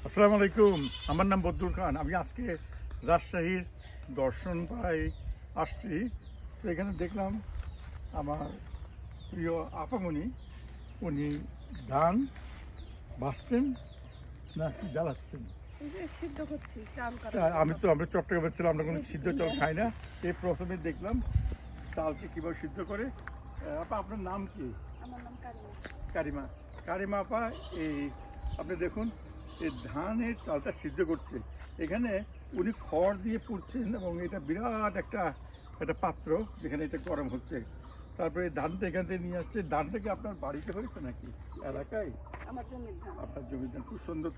আসসালামু আলাইকুম। আমার নাম বদরুল খান। আমি আজকে রাজশাহীর দর্শনপাড়ায় আসছি। তো এখানে দেখলাম আমার প্রিয় আপামনি, উনি ধান ভাজছেন না জ্বালাচ্ছেন। আমরা চট্টগ্রামে ছিলাম, আমরা কোনো সিদ্ধ চাল খাই না। এই প্রথমে দেখলাম চালকে কীভাবে সিদ্ধ করে। আপা, আপনার নাম কি? আমার নাম কারিমা। কারিমা আপা, এই আপনি দেখুন এই ধানের চালটা সিদ্ধ করছে। এখানে উনি খড় দিয়ে পুড়ছেন এবং এটা বিরাট একটা পাত্র যেখানে এটা গরম হচ্ছে। তারপরে ধানটা এখান থেকে নিয়ে আসছে। ধানটা কি আপনার বাড়িতে হয়েছে নাকি এলাকায়? আমার জমির ধান। আপনার জমির ধান, খুব সুন্দর।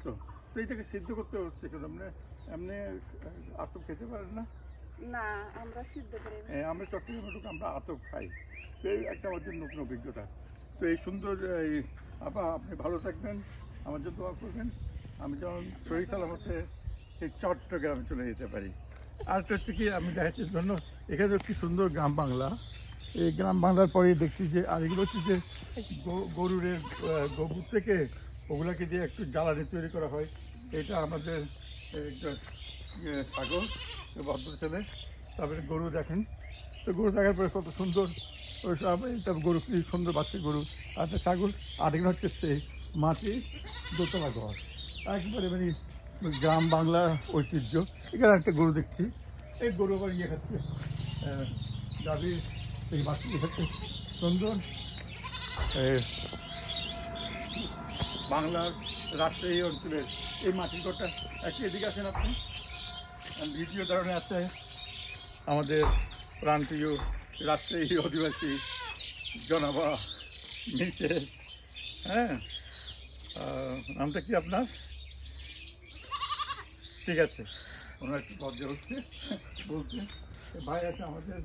তো এটাকে সিদ্ধ করতে হচ্ছে কেন? এমনি আতপ খেতে পারেন না? না, আমরা সিদ্ধ করি না। আমরা চট্টগ্রামে আমরা আতপ খাই। তো এই একটা আমাদের নতুন অভিজ্ঞতা। তো এই সুন্দর আপা, আপনি ভালো থাকবেন, আমার জন্য দোয়া করবেন, আমি যেমন সহি সালামতে এই চট্টগ্রামে চলে যেতে পারি। আরেকটা হচ্ছে কি, আমি দেখাচ্ছি জন্য এখানে কি সুন্দর গ্রাম বাংলা। এই গ্রাম বাংলার পরেই দেখছি যে আর এগুলো হচ্ছে যে গরুরের গোবর থেকে ওগুলাকে দিয়ে একটু জ্বালানি তৈরি করা হয়। এটা আমাদের একটা ছাগল, ভদ্র ছেলে। তারপরে গরু দেখেন, তো গরু দেখার পরে কত সুন্দর ওই সব। এটা গরু কি সুন্দর বাচ্চা গরু, আর একটা ছাগল। আর এখানে হচ্ছে সেই মাটির দোতলা ঘর, একেবারে মানে গ্রাম বাংলার ঐতিহ্য। এখানে একটা গরু দেখছি, এই গরু আবার ইয়ে খাচ্ছে, গাভীর এই বাচ্চা খাচ্ছে। সুন্দর বাংলার রাজশাহী অঞ্চলের এই মাটির ঘরটা। একটু এদিকে আসেন আপনি, ভিডিও ধরনের আছে আমাদের প্রান্তীয় রাজশাহী অধিবাসী জনাবা মিসেস, হ্যাঁ, নামটা কি আপনার? ঠিক আছে, ওনার একটু লজ্জা হচ্ছে বলতে। ভাই আছে আমাদের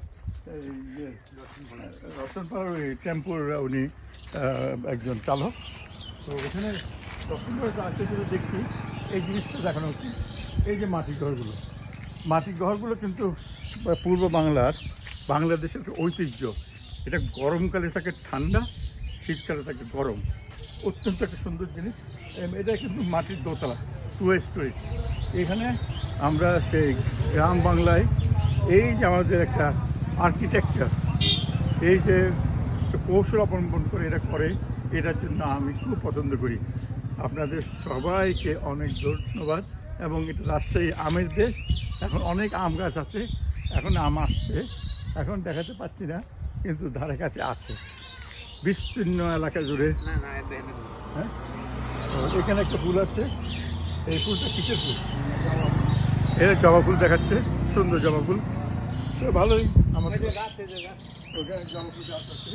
রতনপাড়ার ওই টেম্পুর, উনি একজন চালক। তো ওখানে রতনপাড়া আসতে যেটা দেখছি এই জিনিসটা দেখানো হচ্ছে। এই যে মাটির ঘরগুলো কিন্তু পূর্ব বাংলাদেশের একটা ঐতিহ্য। এটা গরমকালে থাকে ঠান্ডা, শীতকালে থাকে গরম, অত্যন্ত একটা সুন্দর জিনিস। এটা কিন্তু মাটির দোতলা, 2 স্টোরি। এখানে আমরা সেই গ্রাম বাংলায় এই যে আমাদের একটা আর্কিটেকচার, এই যে কৌশল অবলম্বন করে এটা করে, এটার জন্য আমি খুব পছন্দ করি। আপনাদের সবাইকে অনেক ধন্যবাদ। এবং এটা রাজশাহী আমের দেশ। এখন অনেক আম গাছ আছে, এখন আম আসছে, এখন দেখাতে পাচ্ছি না, কিন্তু ধারে কাছে আছে বিস্তীর্ণ এলাকা জুড়ে। হ্যাঁ, এখানে একটা ফুল আছে, এই ফুলটা কিসের ফুল? এটা জবা ফুল দেখাচ্ছে, সুন্দর জবা ফুল। তো ভালোই, আমাদের জবা ফুল গাছ আছে।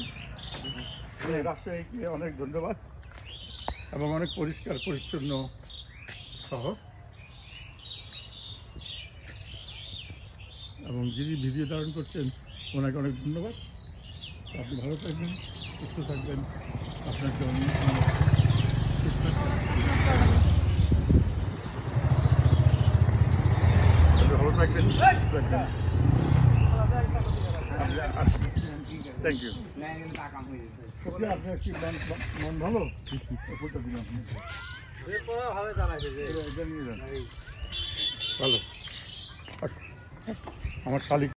রাজশাহীকে অনেক ধন্যবাদ এবং অনেক পরিষ্কার পরিচ্ছন্ন শহর। এবং যিনি ভিডিও ধারণ করছেন ওনাকে অনেক ধন্যবাদ। আপনি ভালো থাকবেন, সুস্থ থাকবেন, আপনাকে অনেক ভালো থাকবেন। Thank you. আপনার কি মন ভালো? ফুলটা দিলাম, ভালো। আমার শালিক